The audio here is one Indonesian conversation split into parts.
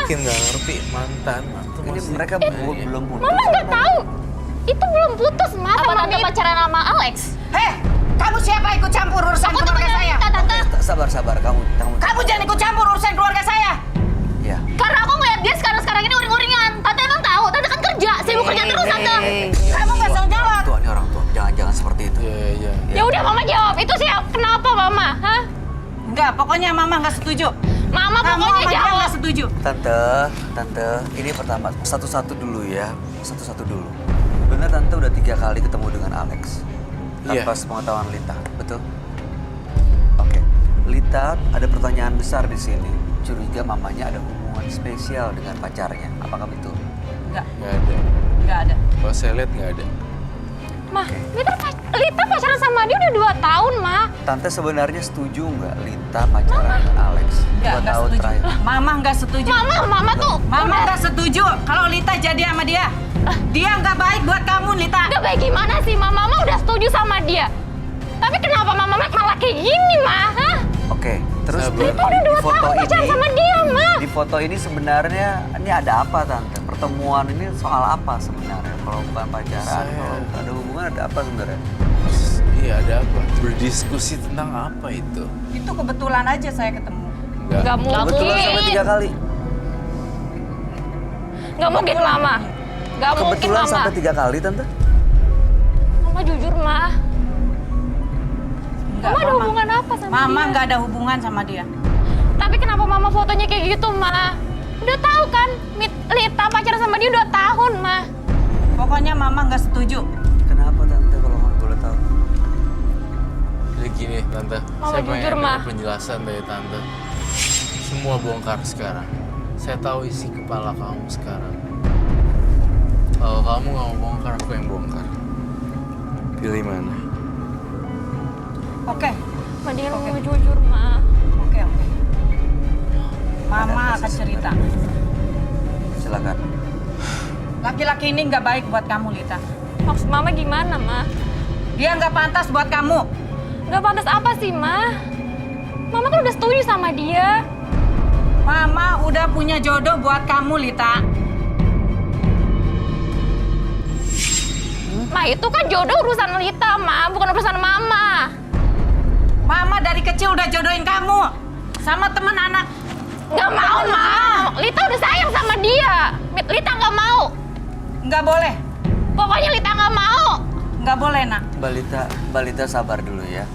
Bikin nggak ngerti mantan. Ini mereka belum putus. Mama nggak tahu. Itu belum putus, Ma. Apa tante pacaran sama Alex? Hei, kamu siapa ikut campur urusan keluarga saya? Sabar, kamu. Kamu jangan ikut campur urusan keluarga saya. Ya. Karena aku ngeliat dia sekarang ini uring-uringan. Tante emang tahu, tante kan kerja, sibuk kerja terus tante. Kamu nggak usah jawab. Tuh, ini orang tua. Jangan seperti itu. Iya. Ya udah Mama jawab. Itu sih kenapa Mama? Hah? Enggak, pokoknya Mama nggak setuju. Mama Kamu pokoknya sama dia jawab. nggak setuju. Tante, ini pertama satu-satu dulu ya. Satu-satu dulu. Benar Tante udah 3 kali ketemu dengan Alex. Iya. Tanpa sepengetahuan Lita, betul? Oke. Lita ada pertanyaan besar di sini. Curiga mamanya ada hubungan spesial dengan pacarnya. Apakah betul? Enggak, Nggak ada. nggak ada. Kalau saya lihat nggak ada. Ma, Lita pacaran sama dia udah 2 tahun, Ma. Tante sebenarnya setuju nggak Lita pacaran dengan Alex? Nggak 2 tahun setuju. terakhir. Mama nggak setuju. Mama tuh. Mama nggak setuju kalau Lita jadi sama dia. Dia nggak baik buat kamu, Lita. Nggak baik gimana sih, Ma? Mama udah setuju sama dia. Tapi kenapa Mama malah kayak gini, Ma? Hah? Oke, terus Sabar. di, Lita udah 2 tahun pacaran sama dia, Ma. di foto ini sebenarnya ini ada apa Tante? Pertemuan ini soal apa sebenarnya? Kalau bukan pacaran, kalau ada hubungan ada apa sebenarnya? Iya, ada apa? Berdiskusi tentang apa itu? Itu kebetulan aja saya ketemu. Nggak mungkin. Kebetulan sampai 3 kali. Nggak mungkin, Mama. Nggak mungkin, Kebetulan Mama. sampai 3 kali Tante. Mama jujur, Ma. Enggak, Mama ada hubungan apa sama Mama dia? nggak ada hubungan sama dia. Tapi kenapa Mama fotonya kayak gitu, Ma? Udah tahu kan, Lita pacaran sama dia 2 tahun, Ma. Pokoknya Mama nggak setuju. Kenapa Tante kalau kamu boleh tahu? Jadi gini, Tante. Mama Saya jujur, pengen Ma. dengar penjelasan dari Tante. Semua bongkar sekarang. Saya tahu isi kepala kamu sekarang. Kalau kamu nggak mau bongkar, aku yang bongkar. Pilih mana? Oke, Mendingan Oke. Mama jujur, Ma. oke. Mama akan cerita. Silakan. Laki-laki ini nggak baik buat kamu, Lita. Maksud Mama gimana, Ma? Dia nggak pantas buat kamu. Gak pantas apa sih, Ma? Mama kan udah setuju sama dia. Mama udah punya jodoh buat kamu, Lita. Ma, itu kan jodoh urusan Lita, Ma. Bukan urusan Mama. Mama dari kecil udah jodohin kamu sama temen anak. Gak mau, Ma. Lita udah sayang sama dia. Lita gak mau. Nggak boleh, Pokoknya Lita gak mau. nggak boleh, nak. Mbak Lita sabar dulu ya.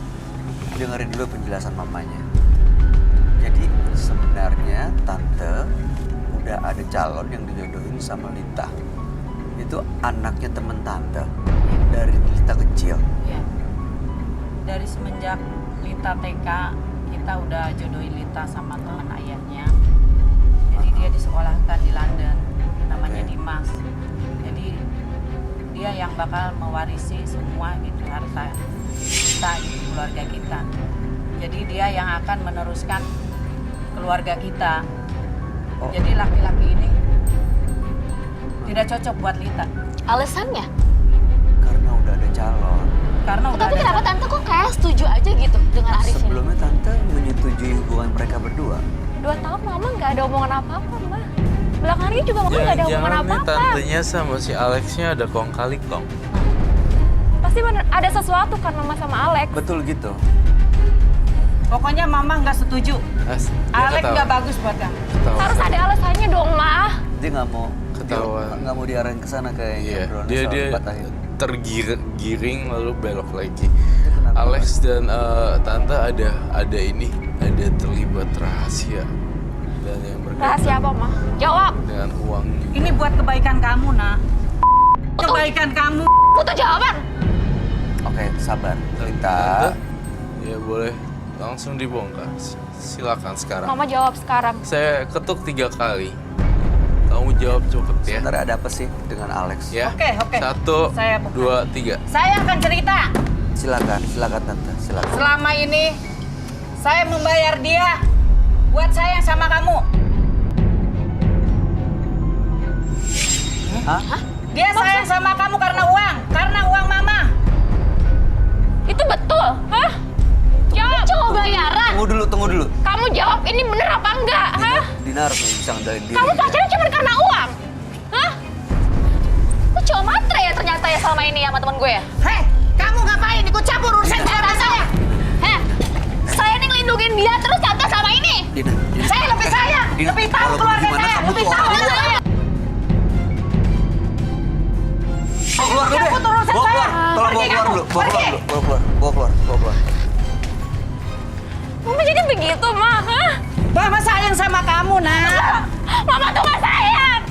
Dengerin dulu penjelasan mamanya. Jadi sebenarnya Tante udah ada calon yang dijodohin sama Lita. Itu anaknya temen Tante dari Lita kecil. Ya. Dari semenjak Lita TK, kita udah jodohin Lita sama teman ayahnya. Jadi dia disekolahkan di London, namanya Oke. Dimas. Jadi dia yang bakal mewarisi semua gitu harta kita, gitu, keluarga kita. Jadi dia yang akan meneruskan keluarga kita. Oh. Jadi laki-laki ini tidak cocok buat Lita. Alasannya? Karena udah ada calon. Karena udah Tapi ada kenapa tante kok kayak setuju aja gitu dengan Arif ini? Sebelumnya Tante menyetujui hubungan mereka berdua. 2 tahun Mama gak ada omongan apa-apa, Ma. Belakangan ini juga Mama gak ada omongan Jangan-jangan nih apa-apa. tantenya sama si Alexnya ada kong kali kong. Pasti bener, ada sesuatu kan Mama sama Alex. Betul gitu. Pokoknya Mama nggak setuju. Dia Alex ketawa. nggak bagus buat kamu. Ketawa. Harus ada alasannya dong, Ma. Dia nggak mau Ketahuan. nggak mau diarahin ke sana kayaknya. Iya, obrolannya dia soal dia dipatahin. tergiring lalu belok lagi. Itu kenapa? Alex dan tante ada ini, ada terlibat rahasia dan yang berkaitan Rahasia apa, Ma? Jawab. dengan uangnya. Ini buat kebaikan kamu, nak. Kebaikan kamu. Butuh jawaban. Oke, sabar. Lita. Tante, ya boleh langsung dibongkar. Silakan sekarang. Mama jawab sekarang. Saya ketuk 3 kali. Kamu jawab cepet ya. Sebenarnya ada apa sih dengan Alex? Ya. Oke. 1, Saya buka. 2, 3. Saya akan cerita. Silakan Tante, silakan. Selama ini saya membayar dia buat sayang sama kamu. Hah? Dia sayang sama kamu karena uang Mama. Itu betul, hah? Jawab. Cowok bayaran. Tunggu dulu. Kamu jawab ini bener apa enggak, hah? Dina Dina harus bisa ngendalin diri. Kamu pacaran cuma karena uang? Hah? Lu cowok matre ya ternyata ya selama ini sama temen gue ya? Hei, kamu ngapain ikut campur urusan keluarga saya? Heh, saya nih ngelindungin dia terus tante sama ini. Dina, Saya lebih sayang, Dina, lebih tahu walaupun keluarga gimana saya, kamu lebih tuh tahu orang saya. Bawa keluar dulu deh. Campur urusan Bawa keluar. saya. Tolong bawa Pergi keluar kamu. dulu. Bawa Pergi. keluar dulu. Bawa keluar. Bawa keluar. Mama jadi begitu, Ma. Hah? Mama sayang sama kamu, nak. Mama tuh gak sayang.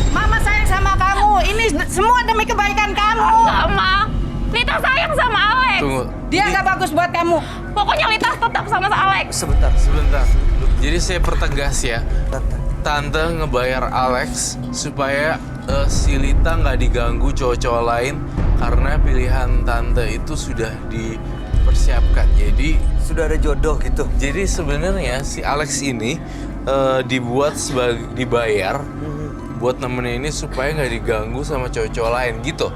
Mama sayang sama kamu. Ini semua demi kebaikan kamu. Enggak, Ma. Lita sayang sama Alex. Tunggu. Dia nggak bagus buat kamu. Pokoknya Lita tetap sama Alex. Sebentar. Sebentar. Jadi saya pertegas ya. Tante. Tante ngebayar Alex supaya si Lita nggak diganggu cowok-cowok lain karena pilihan Tante itu sudah dipersiapkan. Jadi Sudah ada jodoh gitu. sebenarnya si Alex ini dibuat sebagai dibayar buat nemenin ini supaya nggak diganggu sama cowok-cowok lain gitu.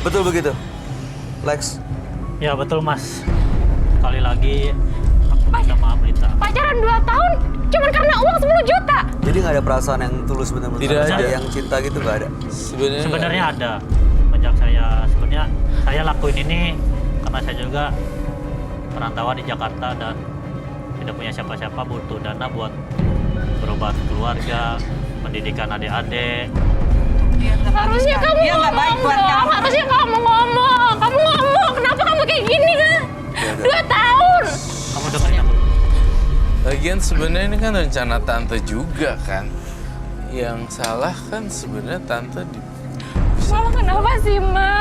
Betul begitu. Lex, Ya betul Mas. Sekali lagi aku minta maaf Lita. Pacaran 2 tahun cuma karena uang 10 juta. jadi nggak ada perasaan yang tulus benar-benar. Tidak ada. Yang cinta gitu nggak ada. Sebenarnya ada. Sejak sebenarnya saya lakuin ini karena saya juga perantauan di Jakarta dan tidak punya siapa-siapa, butuh dana buat berobat keluarga, pendidikan adik-adik. Harusnya kamu Dia nggak baik buat ngomong. kamu. Harusnya kamu ngomong. Kamu ngomong. Kenapa kamu kayak gini, kan? 2 tahun. Kamu dengerin aku. Lagian sebenarnya ini kan rencana Tante juga kan. Yang salah kan sebenarnya Tante Mama kenapa sih, Ma?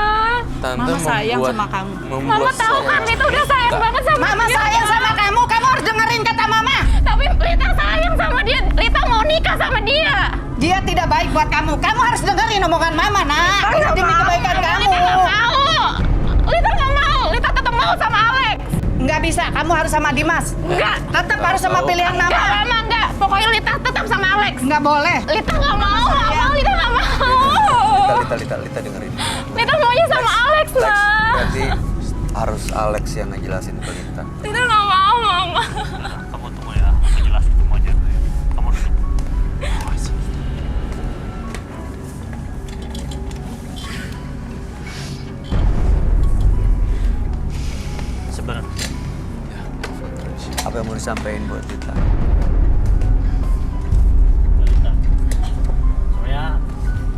Tante Mama sayang membuat, sama kamu. Mama tahu kan Lita udah sayang banget sama Mama dia. sayang sama kamu. Kamu harus dengerin kata Mama. Tapi Lita sayang sama dia. Lita mau nikah sama dia. Dia tidak baik buat kamu. Kamu harus dengerin omongan Mama, nak. Ini demi kebaikan kamu. Lita nggak mau. Lita nggak mau. Lita tetap mau sama Alex. Nggak bisa. Kamu harus sama Dimas. Enggak. Tetap harus sama pilihan Enggak, Mama. Mama enggak. Pokoknya Lita tetap sama Alex. Nggak boleh. Lita nggak mau. Lita nggak mau. Lita dengerin. Lita maunya sama Alex, Lex, Ma. berarti harus Alex yang ngejelasin ke Lita. Lita nggak mau, Mama. Kamu tunggu ya, aku jelasin semuanya. Kamu duduk. Sebenarnya Apa yang mau disampaikan buat Lita? Lita, sebenarnya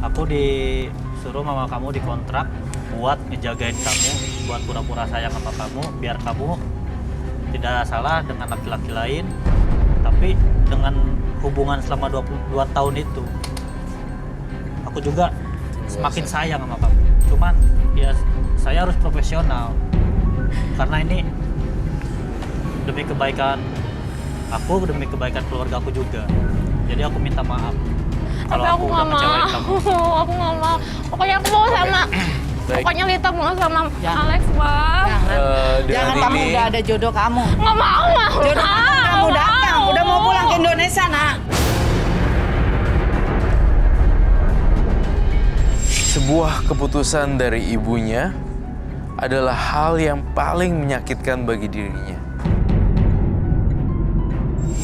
aku disuruh mama kamu dikontrak buat ngejagain kamu, buat pura-pura sayang sama kamu, biar kamu tidak salah dengan laki-laki lain. Tapi dengan hubungan selama 22 tahun itu, aku juga semakin sayang sama kamu. Cuman ya saya harus profesional, karena ini demi kebaikan aku, demi kebaikan keluarga aku juga. Jadi aku minta maaf kalau Tapi aku aku udah nggak ngecewain mau. kamu. Aku nggak mau. Pokoknya aku mau sama. Baik. Pokoknya Lita mau sama Jangan. Alex, Bang. Dengan Jangan, kamu ini udah ada jodoh kamu. Nggak mau, Ma. Jodoh kamu datang. Udah mau pulang ke Indonesia, nak. sebuah keputusan dari ibunya adalah hal yang paling menyakitkan bagi dirinya.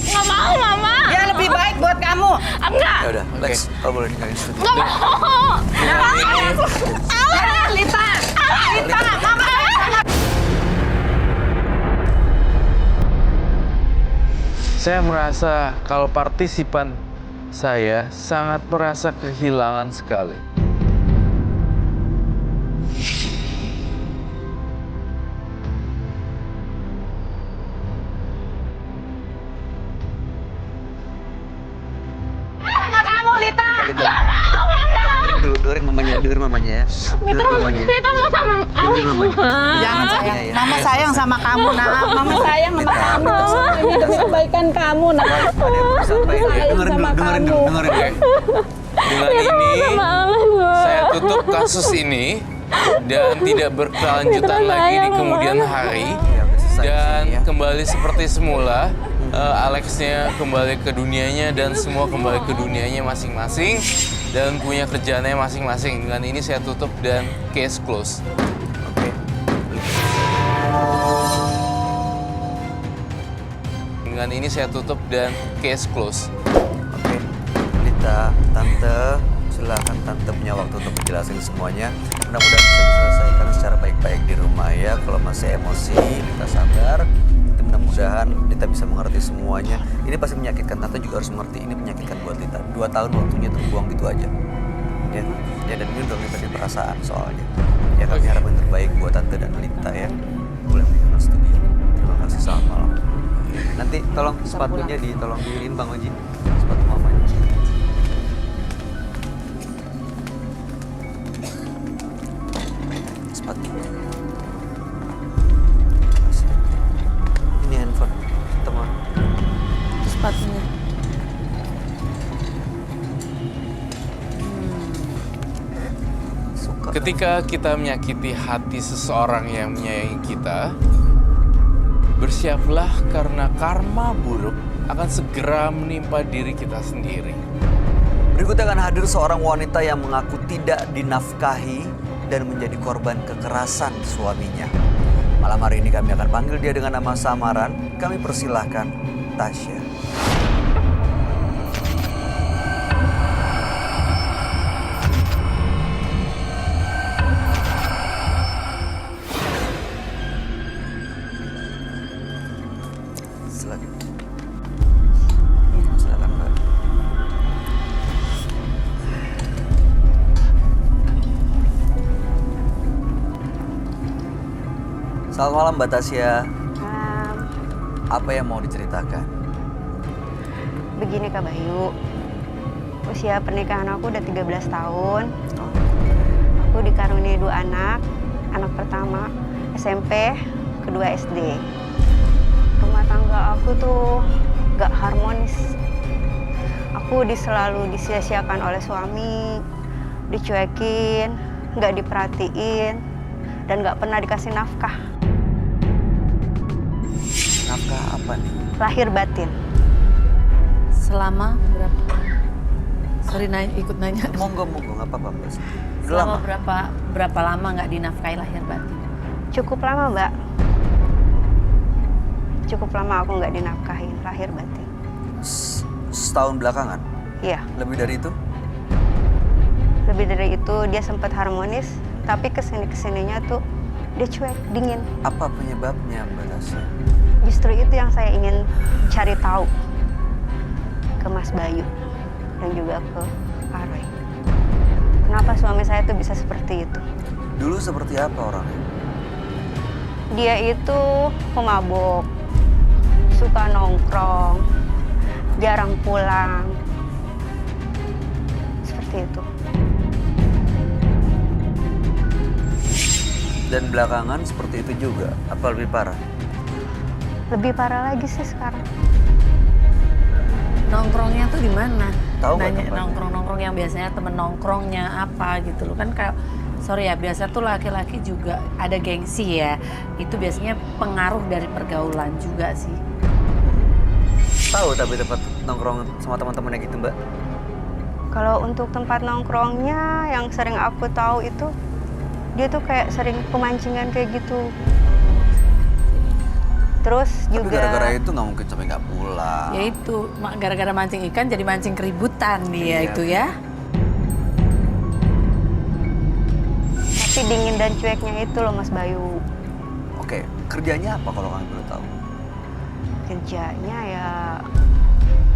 Nggak mau, Mama. Dia lebih baik buat kamu. Enggak. Ya udah, Lex, kamu boleh ninggalin studio. Nggak mau. Alex. Lita. Lita, Mama. Saya merasa kalau partisipan saya sangat merasa kehilangan sekali. Kamu, Lita. Dengerin mamanya ya. Dengerin mamanya. Lita mau sama Alex, Ma. Jangan sayang. Iya, iya. Mama sayang sama kamu, nak. Mama sayang sama kamu. Ini demi kebaikan kamu, nak. Ada yang mau disampaikan. Sayang Dengerin sama dulu, dengerin kamu. dulu, dengerin dulu. Dengan ini, saya tutup kasus ini dan tidak berkelanjutan lagi di kemudian hari. Ya, udah selesai di Dan sini ya. kembali seperti semula, Alexnya kembali ke dunianya dan semua kembali ke dunianya masing-masing dan punya kerjaannya masing-masing. Dengan ini saya tutup dan case close. Oke. Dengan ini saya tutup dan case close. Oke, Lita, Tante, silakan Tante punya waktu untuk menjelaskan semuanya. Mudah-mudahan bisa diselesaikan secara baik-baik di rumah ya. Kalau masih emosi, Lita sabar. Mudah-mudahan Lita bisa mengerti semuanya. Ini pasti menyakitkan, Tante juga harus mengerti ini menyakitkan buat Lita. 2 tahun waktunya terbuang gitu aja. Ya, dan ini udah ngelibatin perasaan soalnya. Ya kami harap yang terbaik buat Tante dan Lita ya. Boleh mengenal studi. Terima kasih, selamat malam. Nanti tolong sepatunya ditolong diinin Bang Oji. Sepatu mamanya. Sepatunya. Kasih. Ini handphone teman. Sepatunya. Suka. Ketika kita menyakiti hati seseorang yang menyayangi kita, bersiaplah karena karma buruk akan segera menimpa diri kita sendiri. Berikutnya akan hadir seorang wanita yang mengaku tidak dinafkahi dan menjadi korban kekerasan suaminya. Malam hari ini kami akan panggil dia dengan nama samaran. Kami persilahkan Tasya. Silakan. Silakan, Mbak. Selamat malam, Mbak Tasya. Apa yang mau diceritakan? Begini Kak Bayu, usia pernikahan aku udah 13 tahun. Aku dikaruniai 2 anak. Anak pertama SMP, kedua SD. Rumah tangga aku tuh gak harmonis. Aku selalu disia-siakan oleh suami, dicuekin, gak diperhatiin, dan gak pernah dikasih nafkah. Nafkah apa nih? Lahir batin. Selama berapa? Sorry ikut nanya. Monggo, nggak apa-apa, Mbak. Selama berapa lama nggak dinafkahi lahir batin? Cukup lama, Mbak. Cukup lama aku nggak dinafkahin lahir batin. Setahun belakangan? Iya. Lebih dari itu? Lebih dari itu dia sempat harmonis, tapi kesininya tuh dia cuek, dingin. Apa penyebabnya, Mbak Tasya? Justru itu yang saya ingin cari tahu ke Mas Bayu dan juga ke Kak Roy. Kenapa suami saya tuh bisa seperti itu? Dulu seperti apa orangnya? Dia itu pemabuk, suka nongkrong, jarang pulang. Seperti itu. Dan belakangan seperti itu juga? Apa lebih parah? Lebih parah lagi sih sekarang. Nongkrongnya tuh di mana? Tahu nggak Nanya tempatnya? nongkrong yang biasanya temen nongkrongnya apa gitu loh kan kayak sorry ya biasa tuh laki-laki juga ada gengsi ya. Itu biasanya pengaruh dari pergaulan juga sih. Tahu tapi tempat nongkrong sama teman-temannya gitu, Mbak? Kalau untuk tempat nongkrongnya yang sering aku tahu itu dia tuh kayak sering pemancingan kayak gitu. Terus Tapi juga gara-gara itu nggak mungkin sampai nggak pulang. Ya itu gara-gara mancing ikan jadi mancing keributan dia Iya. itu ya. tapi dingin dan cueknya itu loh Mas Bayu. Oke, kerjanya apa kalau kalian boleh tahu? Kerjanya ya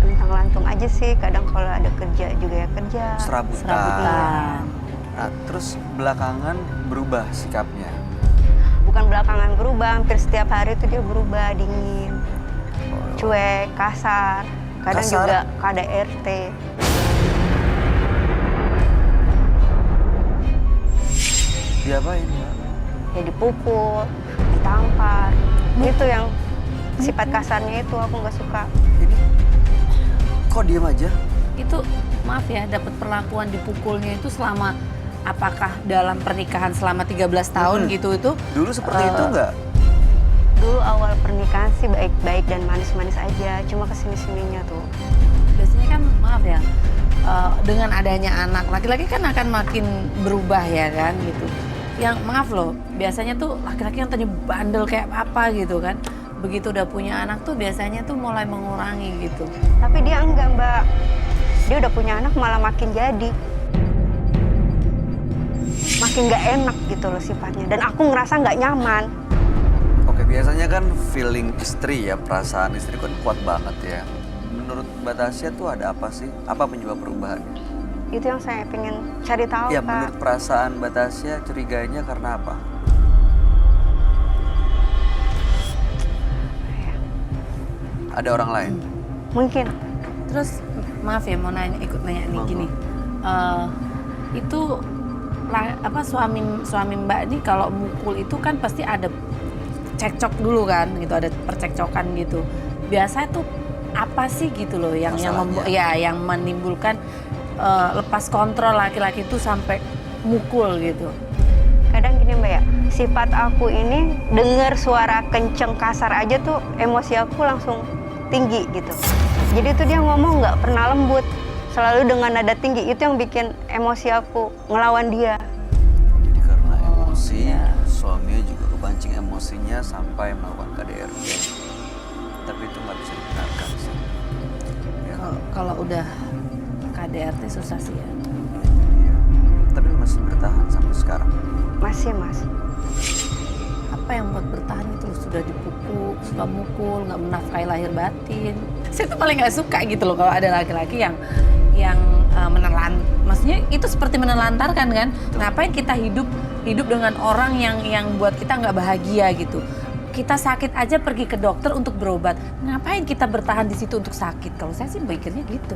tentang lantung aja sih. Kadang kalau ada kerja juga ya kerja. Serabutan. Nah, terus belakangan berubah sikapnya. Bukan belakangan berubah, hampir setiap hari itu dia berubah, dingin, cuek, kasar. Kadang Kasar? juga KDRT. Diapain, Mbak? Ya dipukul, ditampar. Itu yang sifat kasarnya itu aku nggak suka. Ini kok diem aja? Itu maaf ya dapat perlakuan dipukulnya itu selama apakah dalam pernikahan selama 13 tahun gitu itu? Dulu seperti itu nggak? Dulu awal pernikahan sih baik-baik dan manis-manis aja. Cuma kesini-sininya tuh. Biasanya kan maaf ya dengan adanya anak laki-laki kan akan makin berubah ya kan gitu. Yang maaf loh biasanya tuh laki-laki yang tadi bandel kayak apa gitu kan begitu udah punya anak tuh biasanya tuh mulai mengurangi gitu. Tapi dia enggak, Mbak. Dia udah punya anak malah makin jadi. Makin nggak enak gitu loh sifatnya. Dan aku ngerasa nggak nyaman. Oke, biasanya kan feeling istri ya, perasaan istri kan kuat banget ya. Menurut Mbak Tasya tuh ada apa sih? Apa penyebab perubahannya? Itu yang saya pengen cari tahu, Ya, Pak. menurut perasaan Mbak Tasya curiganya karena apa? Ada orang lain? Mungkin. Terus maaf ya mau nanya, ikut nanya nih Monggo. gini. Itu suami Mbak ini kalau mukul itu kan pasti ada cekcok dulu kan gitu, ada percekcokan gitu. Biasa tuh apa sih gitu loh yang Masalahnya. yang menimbulkan lepas kontrol laki-laki itu sampai mukul gitu. Kadang gini, Mbak ya, sifat aku ini dengar suara kenceng kasar aja tuh emosi aku langsung tinggi gitu. Jadi tuh dia ngomong nggak pernah lembut, selalu dengan nada tinggi. Itu yang bikin emosi aku ngelawan dia. Jadi karena emosi, suaminya juga kepancing emosinya sampai melakukan KDRT. Tapi itu nggak bisa dibenarkan sih. Ya. Kalau udah KDRT susah sih ya. Iya. Tapi masih bertahan sampai sekarang. Masih, Mas. Apa yang buat bertahan itu loh, sudah dipukul, suka mukul, nggak menafkahi lahir batin. Saya tuh paling nggak suka gitu loh kalau ada laki-laki yang maksudnya itu seperti menelantarkan kan. Ngapain kita hidup dengan orang yang buat kita nggak bahagia gitu. Kita sakit aja pergi ke dokter untuk berobat. Ngapain kita bertahan di situ untuk sakit? Kalau saya sih mikirnya gitu.